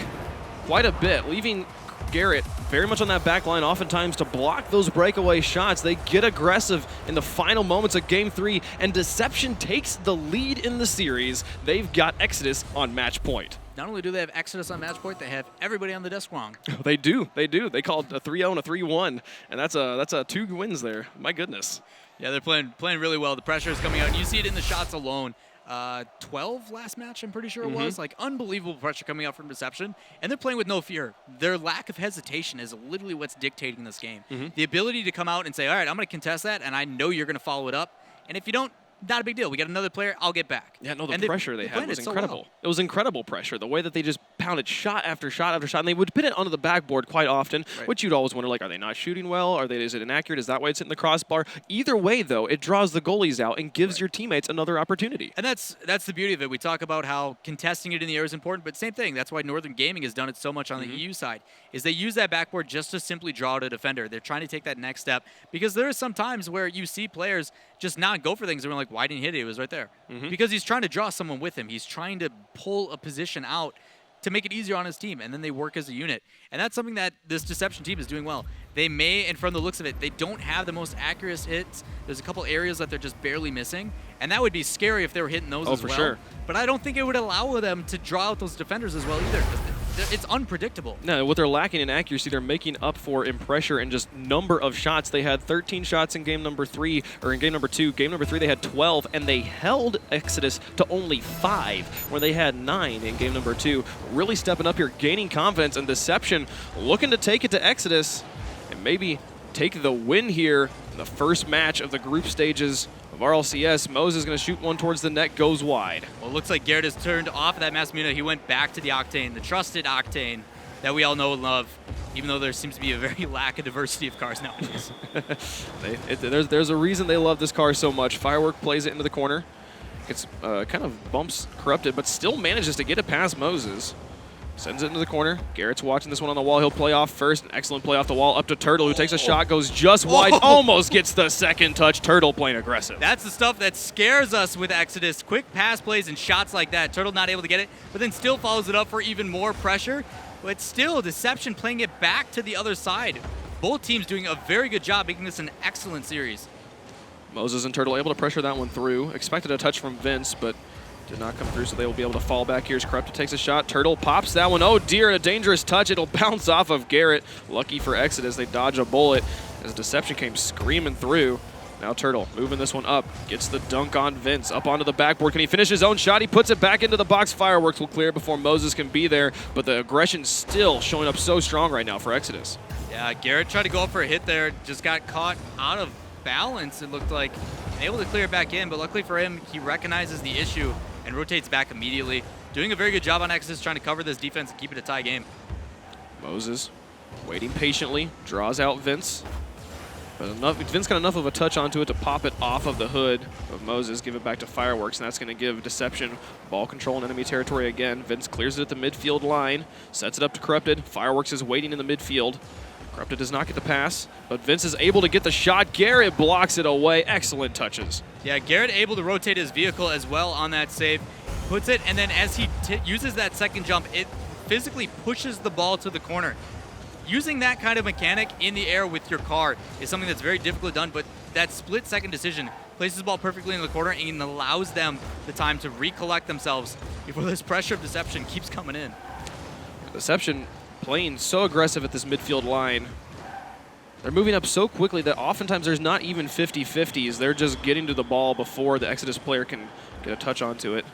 quite a bit, leaving Garrett very much on that back line oftentimes to block those breakaway shots. They get aggressive in the final moments of Game 3, and Deception takes the lead in the series. They've got Exodus on match point. Not only do they have Exodus on match point, they have everybody on the desk wrong. They do. They called a 3-0 and a 3-1, and that's a 2 wins there. My goodness. Yeah, they're playing really well. The pressure is coming out, and you see it in the shots alone. 12 last match, I'm pretty sure it was. Like, unbelievable pressure coming out from Deception, and they're playing with no fear. Their lack of hesitation is literally what's dictating this game. The ability to come out and say, all right, I'm going to contest that, and I know you're going to follow it up. And if you don't, not a big deal. We got another player, I'll get back. Yeah, no, the pressure they had was incredible. So well. It was incredible pressure. The way that they just pounded shot after shot after shot, and they would put it onto the backboard quite often, which you'd always wonder, like, are they not shooting well? Is it inaccurate? Is that why it's hitting the crossbar? Either way, though, it draws the goalies out and gives your teammates another opportunity. And that's the beauty of it. We talk about how contesting it in the air is important, but same thing. That's why Northern Gaming has done it so much on the EU side, is they use that backboard just to simply draw out a defender. They're trying to take that next step, because there are some times where you see players just not go for things, and we're like, why didn't he hit it? It was right there. Because he's trying to draw someone with him. He's trying to pull a position out to make it easier on his team, and then they work as a unit. And that's something that this Deception team is doing well. They may, and from the looks of it, they don't have the most accurate hits. There's a couple areas that they're just barely missing, and that would be scary if they were hitting those as well. Sure. But I don't think it would allow them to draw out those defenders as well either. It's unpredictable. No, what they're lacking in accuracy, they're making up for in pressure and just number of shots. They had 13 shots in game number 3, or in game number 2. Game number 3, they had 12, and they held Exodus to only 5, where they had 9 in game number 2. Really stepping up here, gaining confidence, and Deception looking to take it to Exodus and maybe take the win here in the first match of the group stages of RLCS. Moses is going to shoot one towards the net, goes wide. Well, it looks like Garrett has turned off of that Massimino. He went back to the Octane, the trusted Octane that we all know and love, even though there seems to be a very lack of diversity of cars nowadays. There's a reason they love this car so much. Firework plays it into the corner. Gets kind of bumps Corrupted, but still manages to get it past Moses. Sends it into the corner. Garrett's watching this one on the wall. He'll play off first. An excellent play off the wall. Up to Turtle, who takes a shot, goes just wide, almost gets the second touch. Turtle playing aggressive. That's the stuff that scares us with Exodus. Quick pass plays and shots like that. Turtle not able to get it, but then still follows it up for even more pressure. But still, Deception playing it back to the other side. Both teams doing a very good job making this an excellent series. Moses and Turtle able to pressure that one through. Expected a touch from Vince, but did not come through, so they will be able to fall back. Here's Corrupted, takes a shot. Turtle pops that one. Oh dear, a dangerous touch. It'll bounce off of Garrett. Lucky for Exodus, they dodge a bullet as Deception came screaming through. Now Turtle moving this one up. Gets the dunk on Vince. Up onto the backboard. Can he finish his own shot? He puts it back into the box. Fireworks will clear before Moses can be there, but the aggression still showing up so strong right now for Exodus. Yeah, Garrett tried to go up for a hit there. Just got caught out of balance, it looked like. And able to clear it back in, but luckily for him, he recognizes the issue and rotates back immediately. Doing a very good job on Exodus, trying to cover this defense and keep it a tie game. Moses waiting patiently, draws out Vince. But Vince got enough of a touch onto it to pop it off of the hood of Moses, give it back to Fireworks, and that's going to give Deception ball control in enemy territory again. Vince clears it at the midfield line, sets it up to Corrupted. Fireworks is waiting in the midfield. Corrupted does not get the pass, but Vince is able to get the shot. Garrett blocks it away. Excellent touches. Yeah, Garrett able to rotate his vehicle as well on that save. Puts it, and then as he uses that second jump, it physically pushes the ball to the corner. Using that kind of mechanic in the air with your car is something that's very difficult done, but that split-second decision places the ball perfectly in the corner and allows them the time to recollect themselves before this pressure of Deception keeps coming in. Deception playing so aggressive at this midfield line. They're moving up so quickly that oftentimes there's not even 50-50s. They're just getting to the ball before the Exodus player can get a touch onto it.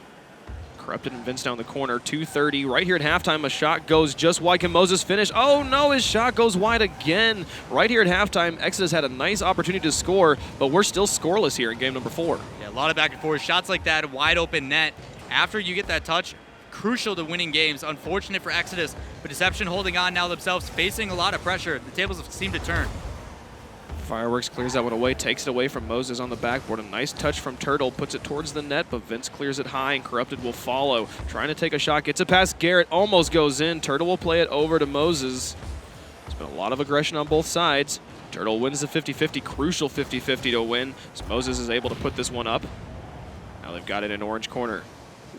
Corrupted and Vince down the corner, 2:30. Right here at halftime, a shot goes just wide. Can Moses finish? Oh no, his shot goes wide again. Right here at halftime, Exodus had a nice opportunity to score, but we're still scoreless here in game number 4. Yeah, a lot of back and forth. Shots like that, wide open net. After you get that touch, crucial to winning games. Unfortunate for Exodus, but Deception holding on now themselves, facing a lot of pressure. The tables seem to turn. Fireworks clears that one away, takes it away from Moses on the backboard. A nice touch from Turtle, puts it towards the net, but Vince clears it high and Corrupted will follow. Trying to take a shot, gets it past Garrett, almost goes in. Turtle will play it over to Moses. There's been a lot of aggression on both sides. Turtle wins the 50-50, crucial 50-50 to win. So Moses is able to put this one up. Now they've got it in orange corner.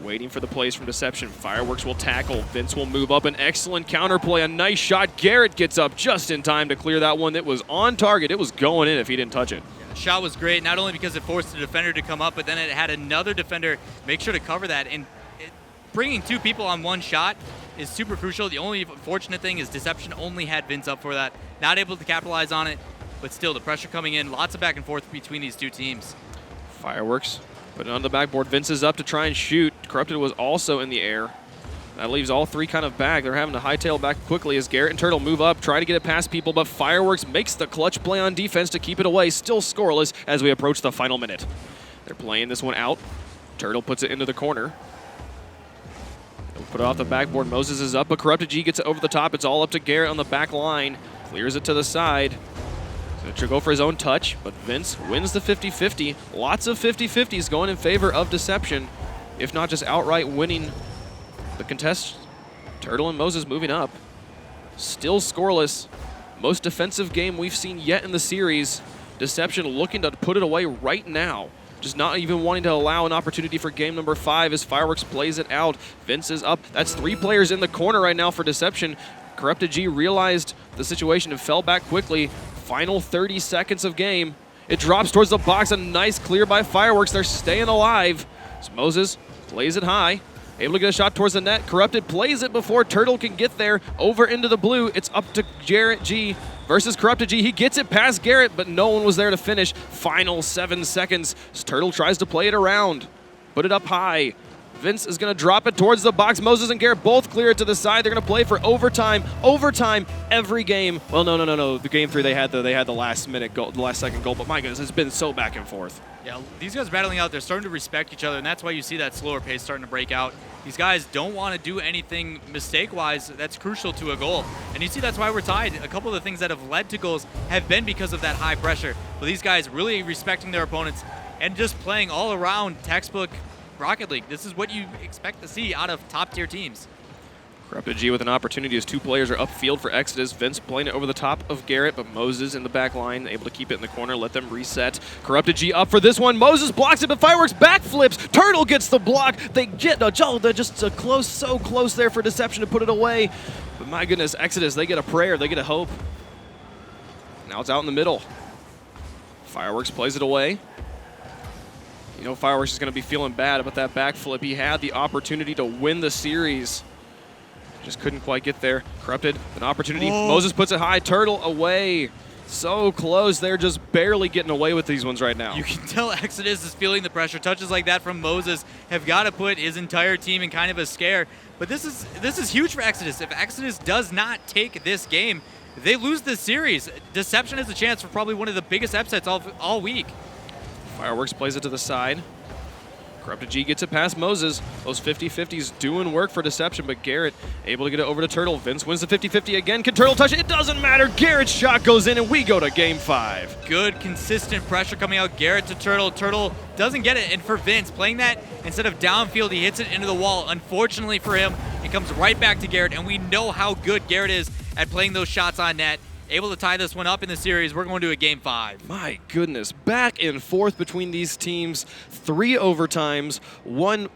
Waiting for the plays from Deception. Fireworks will tackle. Vince will move up. An excellent counterplay. A nice shot. Garrett gets up just in time to clear that one. It was on target. It was going in if he didn't touch it. Yeah, the shot was great, not only because it forced the defender to come up, but then it had another defender make sure to cover that. And bringing 2 people on one shot is super crucial. The only fortunate thing is Deception only had Vince up for that. Not able to capitalize on it, but still the pressure coming in. Lots of back and forth between these 2 teams. Fireworks put it on the backboard. Vince is up to try and shoot. Corrupted was also in the air. That leaves all 3 kind of back. They're having to hightail back quickly as Garrett and Turtle move up, try to get it past people, but Fireworks makes the clutch play on defense to keep it away. Still scoreless as we approach the final minute. They're playing this one out. Turtle puts it into the corner. They'll put it off the backboard. Moses is up, but Corrupted G gets it over the top. It's all up to Garrett on the back line. Clears it to the side. To go for his own touch, but Vince wins the 50-50. Lots of 50-50s going in favor of Deception, if not just outright winning the contest. Turtle and Moses moving up. Still scoreless. Most defensive game we've seen yet in the series. Deception looking to put it away right now. Just not even wanting to allow an opportunity for game number 5 as Fireworks plays it out. Vince is up. That's 3 players in the corner right now for Deception. Corrupted G realized the situation and fell back quickly. Final 30 seconds of game. It drops towards the box. A nice clear by Fireworks. They're staying alive. So Moses plays it high. Able to get a shot towards the net. Corrupted plays it before Turtle can get there. Over into the blue. It's up to Garrett G versus Corrupted G. He gets it past Garrett, but no one was there to finish. Final 7 seconds. Turtle tries to play it around. Put it up high. Vince is going to drop it towards the box. Moses and Garrett both clear it to the side. They're going to play for overtime. Overtime every game. Well, no. The game 3 they had the last minute goal, the last second goal. But my goodness, it's been so back and forth. Yeah, these guys battling out. They're starting to respect each other, and that's why you see that slower pace starting to break out. These guys don't want to do anything mistake-wise that's crucial to a goal. And you see that's why we're tied. A couple of the things that have led to goals have been because of that high pressure. But these guys really respecting their opponents and just playing all around textbook Rocket League. This is what you expect to see out of top-tier teams. Corrupted G with an opportunity as 2 players are upfield for Exodus. Vince playing it over the top of Garrett, but Moses in the back line, able to keep it in the corner, let them reset. Corrupted G up for this one. Moses blocks it, but Fireworks backflips. Turtle gets the block. They get they're just so close there for Deception to put it away. But my goodness, Exodus, they get a prayer, they get a hope. Now it's out in the middle. Fireworks plays it away. You know Fireworks is going to be feeling bad about that backflip. He had the opportunity to win the series. Just couldn't quite get there. Corrupted, an opportunity. Oh. Moses puts it high. Turtle away. So close. They're just barely getting away with these ones right now. You can tell Exodus is feeling the pressure. Touches like that from Moses have got to put his entire team in kind of a scare. But this is huge for Exodus. If Exodus does not take this game, they lose this series. Deception has a chance for probably one of the biggest upsets all week. Fireworks plays it to the side. Corrupted G gets it past Moses. Those 50-50s doing work for Deception, but Garrett able to get it over to Turtle. Vince wins the 50-50 again. Can Turtle touch it? It doesn't matter. Garrett's shot goes in, and we go to game 5. Good, consistent pressure coming out. Garrett to Turtle. Turtle doesn't get it, and for Vince, playing that instead of downfield, he hits it into the wall. Unfortunately for him, it comes right back to Garrett, and we know how good Garrett is at playing those shots on net. Able to tie this one up in the series. We're going to a game 5. My goodness, back and forth between these teams. 3 overtimes, one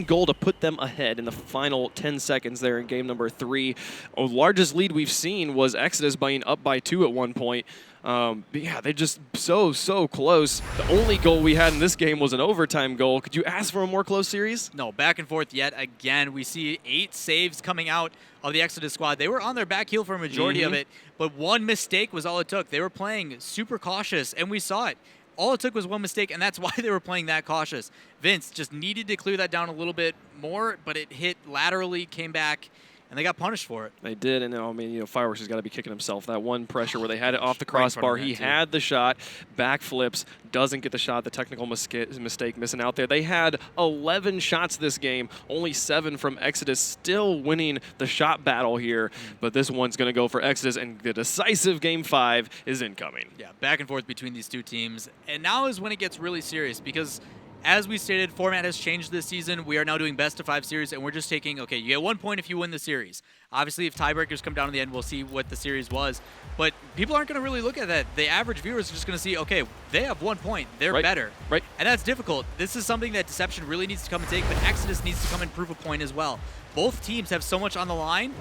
goal to put them ahead in the final 10 seconds there in game number 3. The largest lead we've seen was Exodus being up by 2 at one point. But yeah, they're just so close. The only goal we had in this game was an overtime goal. Could you ask for a more close series? No, back and forth yet again. We see 8 saves coming out of the Exodus squad. They were on their back heel for a majority of it, but one mistake was all it took. They were playing super cautious, and we saw it. All it took was one mistake, and that's why they were playing that cautious. Vince just needed to clear that down a little bit more, but it hit laterally, came back, and they got punished for it. They did, and I mean, Fireworks has got to be kicking himself. That one pressure where they had it off the crossbar, he had the shot, backflips, doesn't get the shot, the technical mistake missing out there. They had 11 shots this game, only 7 from Exodus, still winning the shot battle here, but this one's going to go for Exodus, and the decisive game 5 is incoming. Yeah, back and forth between these two teams, and now is when it gets really serious because as we stated, format has changed this season. We are now doing best of 5 series, and we're just taking, okay, you get 1 point if you win the series. Obviously, if tiebreakers come down to the end, we'll see what the series was. But people aren't going to really look at that. The average viewer is just going to see, okay, they have 1 point. They're better. Right. And that's difficult. This is something that Deception really needs to come and take, but Exodus needs to come and prove a point as well. Both teams have so much on the line,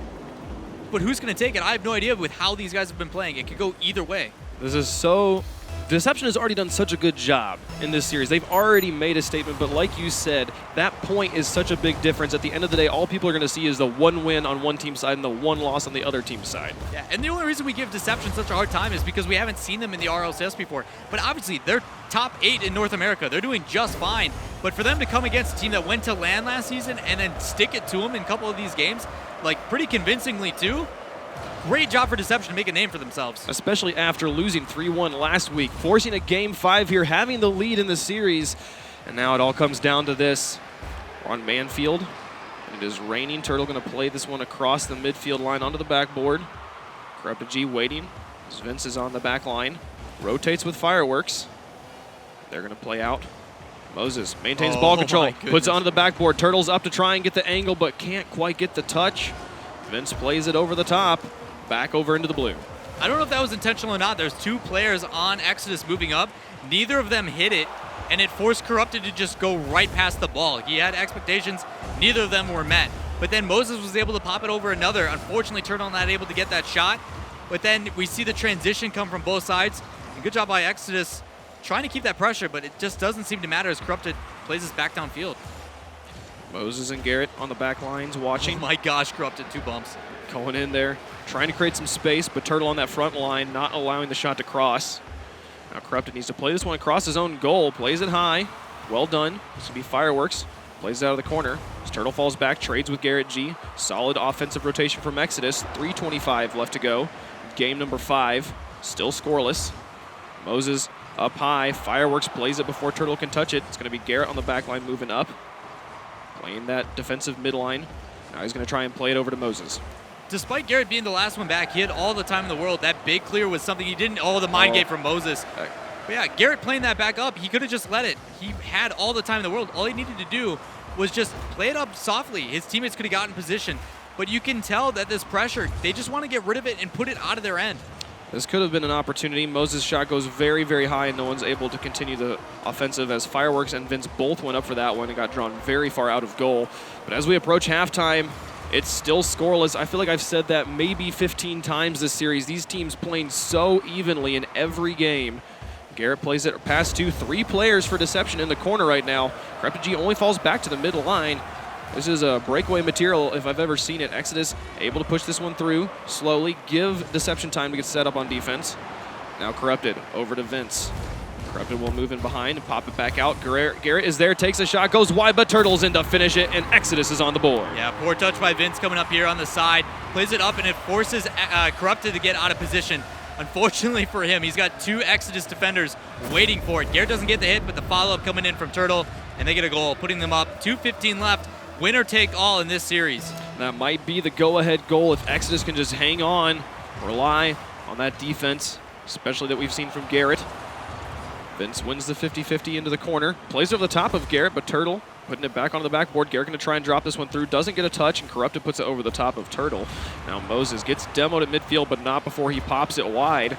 but who's going to take it? I have no idea with how these guys have been playing. It could go either way. This is so... Deception has already done such a good job in this series. They've already made a statement, but like you said, that point is such a big difference. At the end of the day, all people are going to see is the 1 win on one team's side and the 1 loss on the other team's side. Yeah, and the only reason we give Deception such a hard time is because we haven't seen them in the RLCS before. But obviously, they're top 8 in North America. They're doing just fine. But for them to come against a team that went to LAN last season and then stick it to them in a couple of these games, like pretty convincingly too, great job for Deception to make a name for themselves. Especially after losing 3-1 last week, forcing a Game 5 here, having the lead in the series. And now it all comes down to this. We're on Manfield. It is raining. Turtle going to play this one across the midfield line onto the backboard. Corrupted G waiting. Vince is on the back line. Rotates with Fireworks. They're going to play out. Moses maintains ball control. Puts it onto the backboard. Turtle's up to try and get the angle, but can't quite get the touch. Vince plays it over the top. Back over into the blue. I don't know if that was intentional or not. There's 2 players on Exodus moving up. Neither of them hit it, and it forced Corrupted to just go right past the ball. He had expectations. Neither of them were met. But then Moses was able to pop it over another. Unfortunately, Turtle not able to get that shot. But then we see the transition come from both sides. And good job by Exodus trying to keep that pressure, but it just doesn't seem to matter as Corrupted plays us back downfield. Moses and Garrett on the back lines watching. Oh my gosh, Corrupted 2 bumps. Going in there, trying to create some space, but Turtle on that front line, not allowing the shot to cross. Now Corrupted needs to play this one across his own goal, plays it high. Well done. This will be Fireworks. Plays it out of the corner. As Turtle falls back, trades with Garrett G. Solid offensive rotation from Exodus. 3:25 left to go. Game number 5, still scoreless. Moses up high. Fireworks plays it before Turtle can touch it. It's going to be Garrett on the back line moving up. Playing that defensive midline. Now he's going to try and play it over to Moses. Despite Garrett being the last one back, he had all the time in the world. That big clear was something he didn't. Oh, the mind game from Moses. But yeah, Garrett playing that back up, he could have just let it. He had all the time in the world. All he needed to do was just play it up softly. His teammates could have gotten in position. But you can tell that this pressure, they just want to get rid of it and put it out of their end. This could have been an opportunity. Moses' shot goes very, very high, and no one's able to continue the offensive as Fireworks and Vince both went up for that one and got drawn very far out of goal. But as we approach halftime, it's still scoreless. I feel like I've said that maybe 15 times this series. These teams playing so evenly in every game. Garrett plays it past 3 players for Deception in the corner right now. Corrupted G only falls back to the middle line. This is a breakaway material if I've ever seen it. Exodus able to push this one through slowly, give Deception time to get set up on defense. Now Corrupted over to Vince. Corrupted will move in behind and pop it back out. Garrett is there, takes a shot, goes wide, but Turtle's in to finish it, and Exodus is on the board. Yeah, poor touch by Vince coming up here on the side. Plays it up, and it forces Corrupted to get out of position. Unfortunately for him, he's got 2 Exodus defenders waiting for it. Garrett doesn't get the hit, but the follow-up coming in from Turtle, and they get a goal, putting them up. 2:15 left. Winner take all in this series. That might be the go-ahead goal if Exodus can just hang on, rely on that defense, especially that we've seen from Garrett. Vince wins the 50-50 into the corner, plays over the top of Garrett, but Turtle putting it back onto the backboard. Garrett going to try and drop this one through, doesn't get a touch, and Corrupted puts it over the top of Turtle. Now Moses gets demoed at midfield, but not before he pops it wide.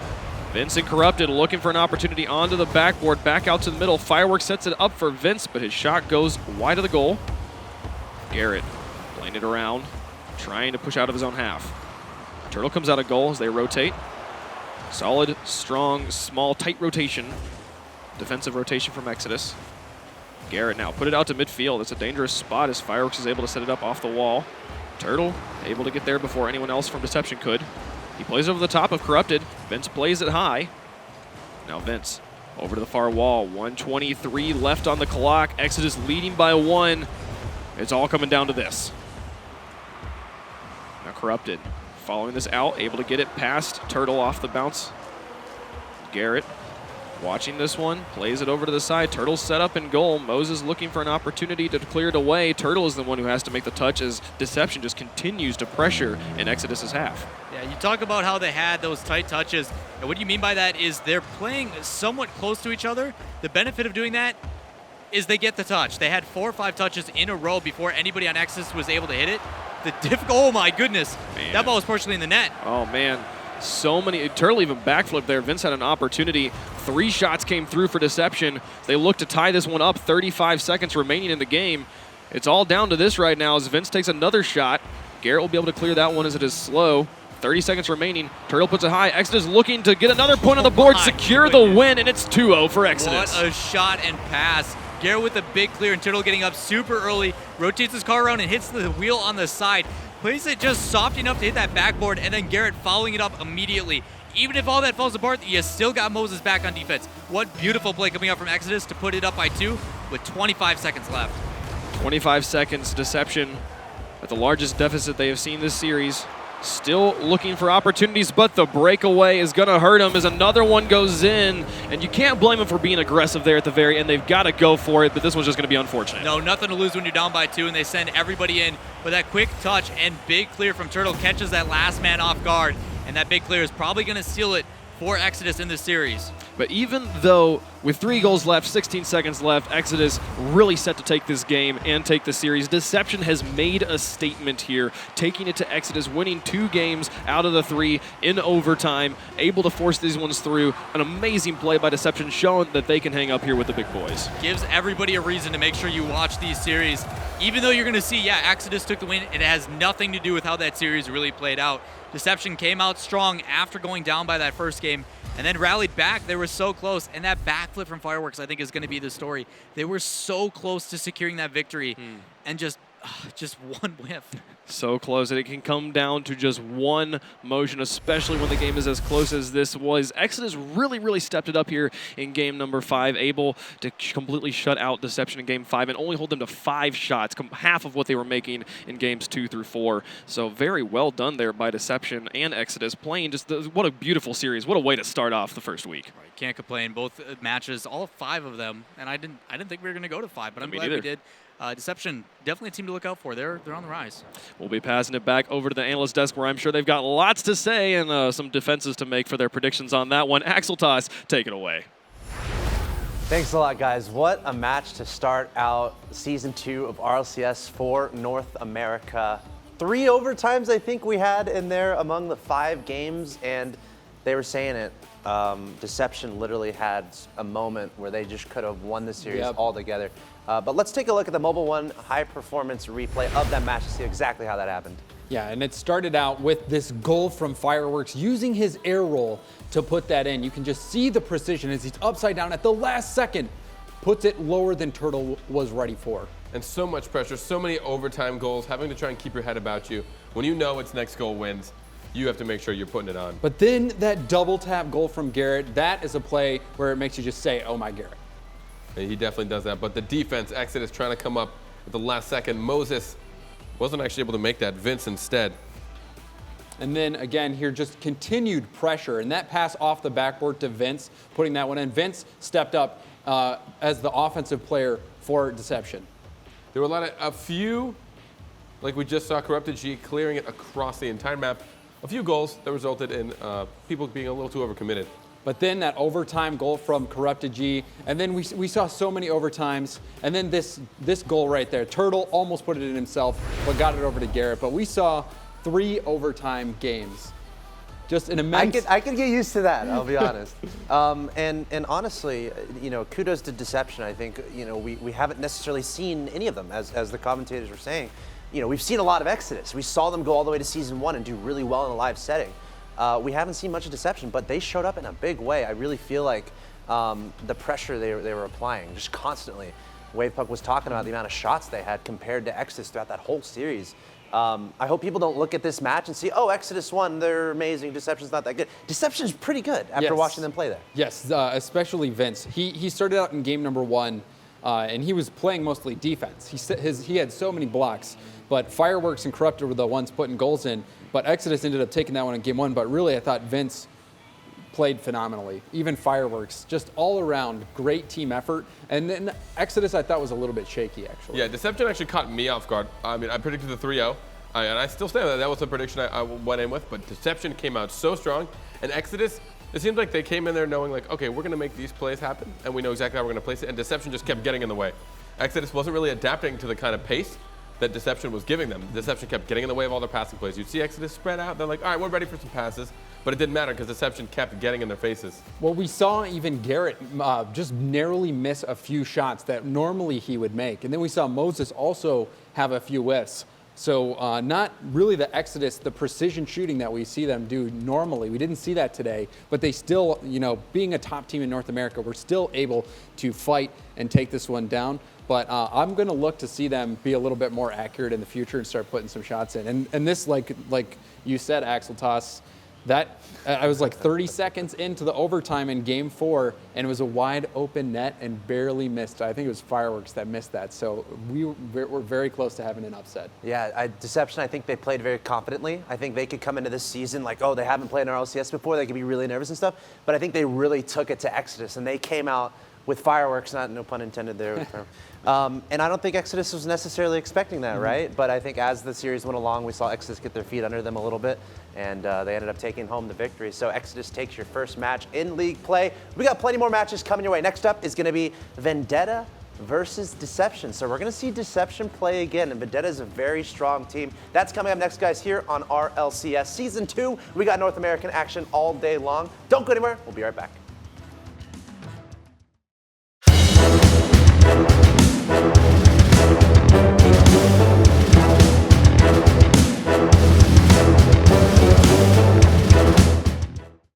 Vince and Corrupted looking for an opportunity onto the backboard, back out to the middle. Fireworks sets it up for Vince, but his shot goes wide of the goal. Garrett playing it around, trying to push out of his own half. Turtle comes out of goal as they rotate. Solid, strong, small, tight rotation. Defensive rotation from Exodus. Garrett now put it out to midfield. It's a dangerous spot as Fireworks is able to set it up off the wall. Turtle able to get there before anyone else from Deception could. He plays over the top of Corrupted. Vince plays it high. Now Vince over to the far wall. 1:23 left on the clock. Exodus leading by 1. It's all coming down to this. Now Corrupted following this out, able to get it past Turtle off the bounce. Garrett watching this one, plays it over to the side. Turtle's set up in goal. Moses looking for an opportunity to clear it away. Turtle is the one who has to make the touch as Deception just continues to pressure in Exodus's half. Yeah, you talk about how they had those tight touches. And what do you mean by that is they're playing somewhat close to each other. The benefit of doing that, is they get the touch. They had 4 or 5 touches in a row before anybody on Exodus was able to hit it. Oh my goodness, man. That ball was partially in the net. Oh man, so many. Turtle even backflipped there. Vince had an opportunity. 3 shots came through for Deception. They look to tie this one up. 35 seconds remaining in the game. It's all down to this right now as Vince takes another shot. Garrett will be able to clear that one as it is slow. 30 seconds remaining. Turtle puts it high. Exodus looking to get another point on the board, secure the win, and it's 2-0 for Exodus. What a shot and pass. Garrett with a big clear, and Turtle getting up super early, rotates his car around and hits the wheel on the side. Plays it just soft enough to hit that backboard, and then Garrett following it up immediately. Even if all that falls apart, he has still got Moses back on defense. What beautiful play coming out from Exodus to put it up by 2 with 25 seconds left. 25 seconds, Deception at the largest deficit they have seen this series. Still looking for opportunities, but the breakaway is going to hurt him as another one goes in. And you can't blame him for being aggressive there at the very end. They've got to go for it, but this one's just going to be unfortunate. No, nothing to lose when you're down by 2, and they send everybody in. But that quick touch and big clear from Turtle catches that last man off guard. And that big clear is probably going to seal it for Exodus in this series. But even though with 3 goals left, 16 seconds left, Exodus really set to take this game and take the series. Deception has made a statement here, taking it to Exodus, winning 2 games out of the 3 in overtime, able to force these ones through. An amazing play by Deception, showing that they can hang up here with the big boys. Gives everybody a reason to make sure you watch these series. Even though you're going to see, yeah, Exodus took the win, it has nothing to do with how that series really played out. Deception came out strong after going down by that first game, and then rallied back. They were so close, and that backflip from Fireworks I think is going to be the story. They were so close to securing that victory, and just one whiff. So close that it can come down to just one motion, especially when the game is as close as this was. Exodus really stepped it up here in game number 5, able to completely shut out Deception in game 5 and only hold them to 5 shots, half of what they were making in games 2 through 4. So very well done there by Deception and Exodus, playing just what a beautiful series. What a way to start off the first week. Right, can't complain. Both matches, all 5 of them, and I didn't think we were going to go to 5, but I'm glad we did. Deception, definitely a team to look out for. They're on the rise. We'll be passing it back over to the analyst desk where I'm sure they've got lots to say and some defenses to make for their predictions on that one. Axel Toss, take it away. Thanks a lot, guys. What a match to start out Season 2 of RLCS for North America. 3 overtimes I think we had in there among the 5 games, and they were saying it. Deception literally had a moment where they just could have won the series altogether. But let's take a look at the Mobile One high-performance replay of that match to see exactly how that happened. Yeah, and it started out with this goal from Fireworks using his air roll to put that in. You can just see the precision as he's upside down at the last second, puts it lower than Turtle was ready for. And so much pressure, so many overtime goals, having to try and keep your head about you. When you know it's next goal wins, you have to make sure you're putting it on. But then that double tap goal from Garrett, that is a play where it makes you just say, oh my Garrett. And he definitely does that. But the defense, Exodus trying to come up at the last second. Moses wasn't actually able to make that. Vince instead. And then again here, just continued pressure. And that pass off the backboard to Vince, putting that one in. Vince stepped up as the offensive player for Deception. There were a few, like we just saw, Corrupted G clearing it across the entire map. A few goals that resulted in people being a little too overcommitted. But then that overtime goal from Corrupted G, and then we saw so many overtimes, and then this goal right there. Turtle almost put it in himself, but got it over to Garrett. But we saw 3 overtime games. Just an immense... I could get used to that, I'll be honest. And honestly, kudos to Deception. I think, we haven't necessarily seen any of them, as the commentators were saying. We've seen a lot of Exodus. We saw them go all the way to Season 1 and do really well in a live setting. We haven't seen much of Deception, but they showed up in a big way. I really feel like the pressure they were applying just constantly. Wavepuck was talking about the amount of shots they had compared to Exodus throughout that whole series. I hope people don't look at this match and see, oh, Exodus won, they're amazing, Deception's not that good. Deception's pretty good after watching them play there. Yes, especially Vince. He started out in game number 1, and he was playing mostly defense. He had so many blocks, but Fireworks and Corrupted were the ones putting goals in. But Exodus ended up taking that one in game 1. But really, I thought Vince played phenomenally. Even Fireworks, just all around great team effort. And then Exodus, I thought was a little bit shaky, actually. Yeah, Deception actually caught me off guard. I mean, I predicted the 3-0, and I still stand that. That was the prediction I went in with. But Deception came out so strong, and Exodus, It seems like they came in there knowing like, okay, we're going to make these plays happen, and we know exactly how we're going to place it, and Deception just kept getting in the way. Exodus wasn't really adapting to the kind of pace that Deception was giving them. Deception kept getting in the way of all their passing plays. You'd see Exodus spread out. They're like, all right, we're ready for some passes. But it didn't matter because Deception kept getting in their faces. Well, we saw even Garrett just narrowly miss a few shots that normally he would make. And then we saw Moses also have a few whiffs. So not really the Exodus, the precision shooting that we see them do normally. We didn't see that today, but they still, being a top team in North America, we're still able to fight and take this one down. But I'm going to look to see them be a little bit more accurate in the future and start putting some shots in. And this, like you said, Axel Toss, that I was like 30 seconds into the overtime in Game 4, and it was a wide open net and barely missed. I think it was Fireworks that missed that. So we're very close to having an upset. Yeah, Deception, I think they played very confidently. I think they could come into this season like, oh, they haven't played in RLCS before. They could be really nervous and stuff. But I think they really took it to Exodus, and they came out with fireworks, no pun intended there. And I don't think Exodus was necessarily expecting that, right? But I think as the series went along, we saw Exodus get their feet under them a little bit, and they ended up taking home the victory. So Exodus takes your first match in league play. We got plenty more matches coming your way. Next up is going to be Vendetta versus Deception. So we're going to see Deception play again, and Vendetta is a very strong team. That's coming up next, guys, here on RLCS Season 2. We got North American action all day long. Don't go anywhere. We'll be right back.